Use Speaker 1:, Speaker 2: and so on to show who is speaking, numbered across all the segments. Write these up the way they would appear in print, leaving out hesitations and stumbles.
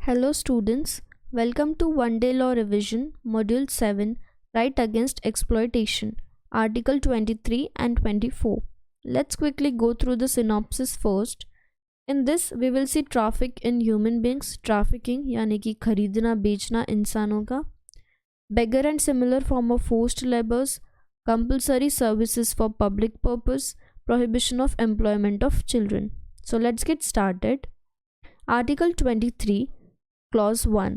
Speaker 1: Hello students, welcome to One Day Law Revision, Module 7, Right Against Exploitation, Article 23 and 24. Let's quickly go through the synopsis first. In this, we will see traffic in human beings, trafficking यानी कि खरीदना बेचना इंसानों का, beggar and similar form of forced labors, compulsory services for public purpose, prohibition of employment of children. So let's get started. Article 23 clause 1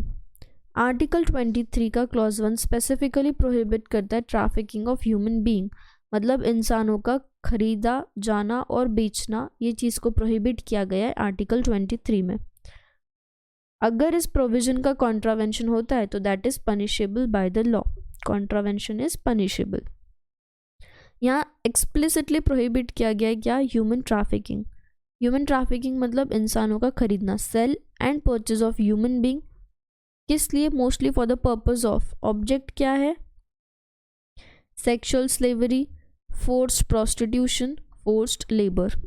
Speaker 1: article 23 का clause 1 specifically prohibit करता है trafficking of human being, मतलब इंसानों का खरीदा जाना और बेचना, ये चीज़ को प्रोहिबिट किया गया है आर्टिकल 23 में. अगर इस प्रोविजन का कॉन्ट्रावेंशन होता है तो that is punishable by the law. Contravention is punishable. यहाँ एक्सप्लिसिटली प्रोहिबिट किया गया है क्या? Human trafficking. ह्यूमन ट्रैफिकिंग मतलब इंसानों का खरीदना, sale and purchase of human being. किस लिए? Mostly for the purpose of, object क्या है? Sexual slavery, forced prostitution, forced labour.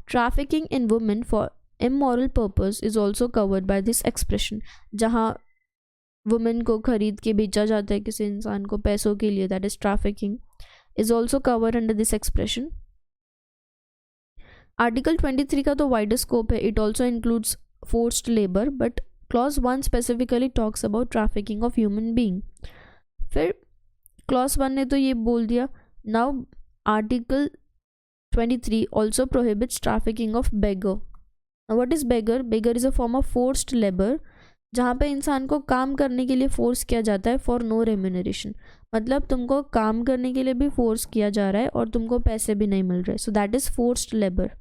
Speaker 1: Trafficking in women for immoral purpose is also covered by this expression. जहाँ women को खरीद के बेचा जाता है किसी इंसान को पैसों के लिए, that is trafficking, is also covered under this expression. Article 23 का तो वाइडर स्कोप है, it also includes forced labour, but clause 1 specifically talks about trafficking of human being. फिर क्लॉज 1 ने तो ये बोल दिया. Now article 23 also prohibits trafficking of beggar. What is beggar? Beggar is a form of forced labour, जहाँ पे इंसान को काम करने के लिए फोर्स किया जाता है फॉर नो रेम्यूनरेशन. मतलब तुमको काम करने के लिए भी फोर्स किया जा रहा है और तुमको पैसे भी नहीं मिल रहे, so that is forced labour.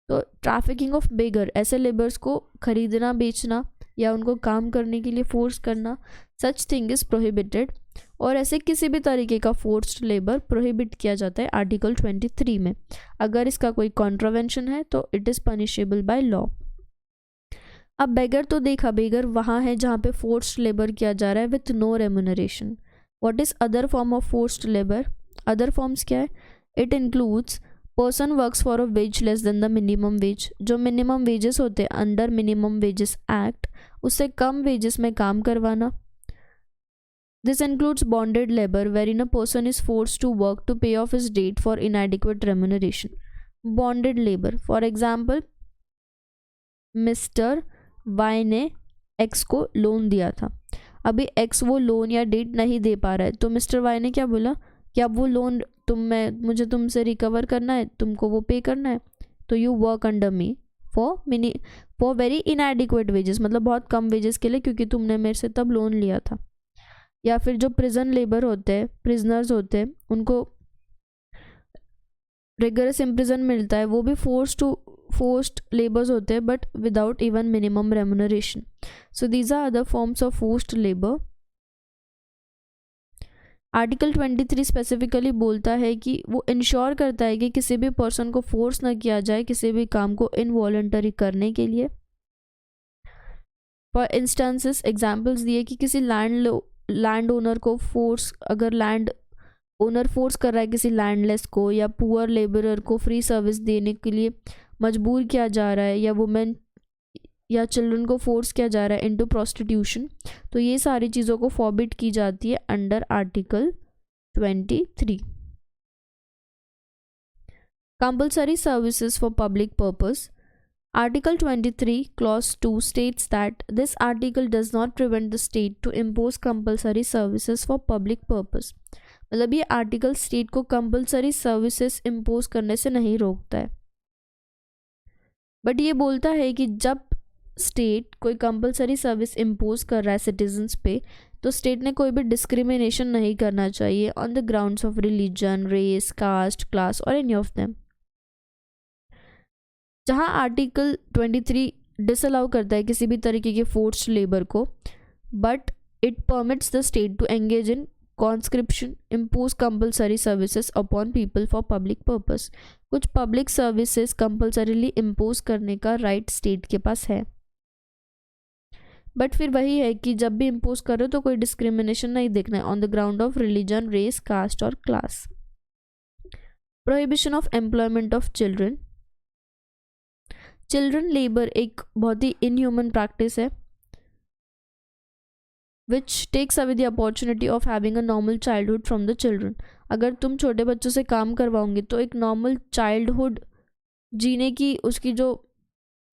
Speaker 1: तो ट्रैफिकिंग ऑफ बेगर, ऐसे लेबर्स को खरीदना बेचना या उनको काम करने के लिए फोर्स करना, सच थिंग इज प्रोहिबिटेड. और ऐसे किसी भी तरीके का फोर्स्ड लेबर प्रोहिबिट किया जाता है आर्टिकल 23 में. अगर इसका कोई कॉन्ट्रावेंशन है तो it is punishable by law. अब बेगर तो देखा, बेगर वहाँ है जहाँ पे फोर्स्ड लेबर किया जा रहा है with no remuneration. What is other form of forced labour? Other forms क्या है? It includes person works for a wage less than the minimum wage. जो मिनिमम वेजेस होते हैं अंडर मिनिमम वेजेस एक्ट, उससे कम वेजेस में काम करवाना. This includes bonded labour wherein a person is force to work to pay off his debt for inadequate remuneration. Bonded labour, for example mister Y ने X को loan दिया था. अभी x वो लोन या डेट नहीं दे पा रहा है, तो मिस्टर वाई ने क्या बोला कि अब वो लोन मुझे तुमसे रिकवर करना है, तुमको वो पे करना है, तो you work under me for very इनएडिक्वेट wages, मतलब बहुत कम वेजेस के लिए, क्योंकि तुमने मेरे से तब लोन लिया था. या फिर जो प्रिजन लेबर होते हैं, प्रिजनर्स होते हैं, उनको रिगरस इम्प्रिजन मिलता है, वो भी फोर्स्ड लेबर्स होते हैं but without even minimum remuneration. So these are other forms of forced labour. Article 23 specifically बोलता है कि वो इंश्योर करता है कि किसी भी पर्सन को फोर्स ना किया जाए किसी भी काम को इनवॉलंटरी करने के लिए. फॉर इंस्टेंसेस एग्जाम्पल्स दिए कि किसी लैंड ओनर को फोर्स, अगर लैंड ओनर फोर्स कर रहा है किसी लैंडलेस को या पुअर लेबरर को फ्री सर्विस देने के लिए मजबूर किया जा रहा है, या वुमेन या चिल्ड्रन को फोर्स किया जा रहा है इनटू प्रोस्टिट्यूशन, तो ये सारी चीज़ों को फॉरबिड की जाती है under article 23. Compulsory services for public purpose. Article 23 clause 2 states that this article does not prevent the state to impose compulsory services for public purpose. मतलब ये आर्टिकल स्टेट को कंपल्सरी सर्विसेज इम्पोज करने से नहीं रोकता है, बट ये बोलता है कि जब स्टेट कोई कंपल्सरी सर्विस इम्पोज कर रहा है सिटीजन्स पे, तो स्टेट ने कोई भी डिस्क्रिमिनेशन नहीं करना चाहिए on the grounds of religion, race, caste, class और एनी ऑफ देम. जहाँ आर्टिकल 23 डिसअलाउ करता है किसी भी तरीके के फोर्स्ड लेबर को, but it permits the state to engage in conscription, impose compulsory services upon people for public purpose. कुछ पब्लिक सर्विसेज कंपल्सरीली इम्पोज करने का राइट स्टेट के पास है, बट फिर वही है कि जब भी इम्पोज करो तो कोई डिस्क्रिमिनेशन नहीं देखना है on the ground of religion, race, caste और class. Prohibition of employment of children. Children labour एक बहुत ही इनह्यूमन प्रैक्टिस है which takes away the opportunity of having a normal childhood from the children. अगर तुम छोटे बच्चों से काम करवाओगे तो एक नॉर्मल चाइल्डहुड जीने की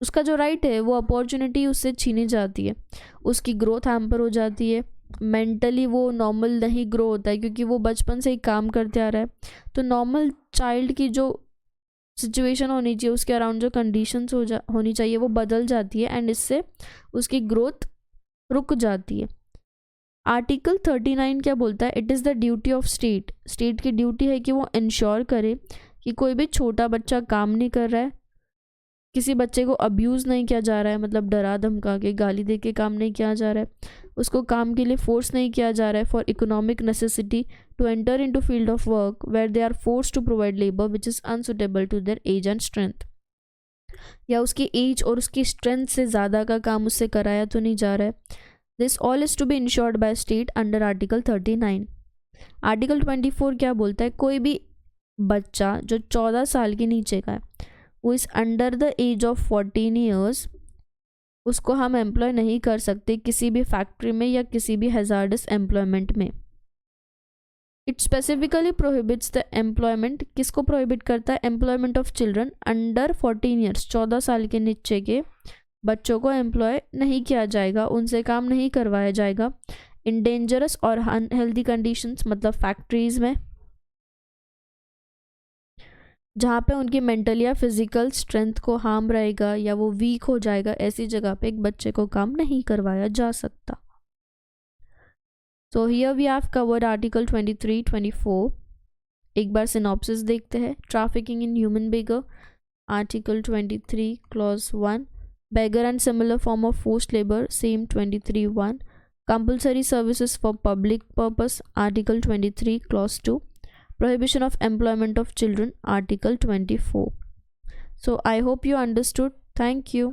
Speaker 1: उसका जो राइट है वो अपॉर्चुनिटी उससे छीनी जाती है, उसकी ग्रोथ हैम्पर हो जाती है, मेंटली वो नॉर्मल नहीं ग्रो होता है क्योंकि वो बचपन से ही काम करते आ रहा है। तो नॉर्मल चाइल्ड की जो सिचुएशन होनी चाहिए, उसके अराउंड जो कंडीशंस होनी चाहिए वो बदल जाती है एंड इससे उसकी ग्रोथ रुक जाती है। आर्टिकल 39 क्या बोलता है? It is the duty of state की ड्यूटी है कि वो इंश्योर करे कि कोई भी छोटा बच्चा काम नहीं कर रहा है, किसी बच्चे को अब्यूज़ नहीं किया जा रहा है, मतलब डरा धमका के गाली दे के काम नहीं किया जा रहा है, उसको काम के लिए फोर्स नहीं किया जा रहा है for economic necessity to enter into field of work where they are force to provide labour which is unsuitable to their age and strength. या उसकी एज और उसकी स्ट्रेंथ से ज़्यादा का काम उससे कराया तो नहीं जा रहा है। This all is to be insured by state under article 39। Article 24 क्या बोलता है? कोई भी बच्चा जो 14 साल के नीचे का है, वो is under the age of 14 years, उसको हम एम्प्लॉय नहीं कर सकते किसी भी फैक्ट्री में या किसी भी हैजार्डस एम्प्लॉयमेंट में। It specifically prohibits the employment, किसको प्रोहिबिट करता है? Employment of children under 14 years, 14 साल के नीचे के बच्चों को एम्प्लॉय नहीं किया जाएगा, उनसे काम नहीं करवाया जाएगा इन डेंजरस और अनहेल्दी कंडीशंस, मतलब फैक्ट्रीज में जहाँ पे उनकी मेंटल या फिजिकल स्ट्रेंथ को हार्म रहेगा या वो वीक हो जाएगा, ऐसी जगह पे एक बच्चे को काम नहीं करवाया जा सकता। So here we have covered article 23, 24। एक बार सिनॉप्सिस देखते हैं। Trafficking in human beggar, article 23 clause 1। beggar and similar form of forced labor, same 23(1). Compulsory services for public purpose, article 23 clause 2. Prohibition of employment of children, article 24. So I hope you understood. Thank you.